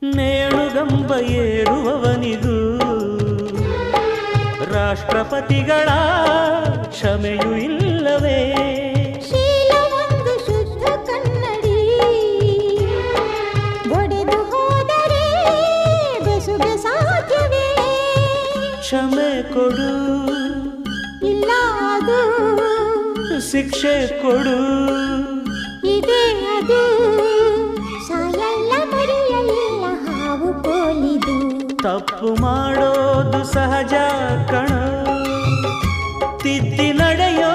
ನೇಣುಗಂಬ ಏರುವವನಿಗೂ ರಾಷ್ಟ್ರಪತಿಗಳ ಕ್ಷಮೆಯೂ ಇಲ್ಲವೇ? ಶೀಲವೊಂದು ಶುದ್ಧ ಕನ್ನಡಿ, ಒಡೆದು ಹೋದರೆ ಬೆಸುಗೆ ಸಾಧ್ಯವೇ? ಕ್ಷಮೆ ಕೊಡು, ಇಲ್ಲ ಅದು ಶಿಕ್ಷೆ ಕೊಡು, ಇದೇ ಅದು ಸಾಯಲ್ಲ ಮರೆಯಲ್ಲ ಹಾವು ಕೋಲಿದು. ತಪ್ಪು ಮಾಡೋದು ಸಹಜ ಕಣ, ತಿದ್ದಿ ನಡೆಯೋ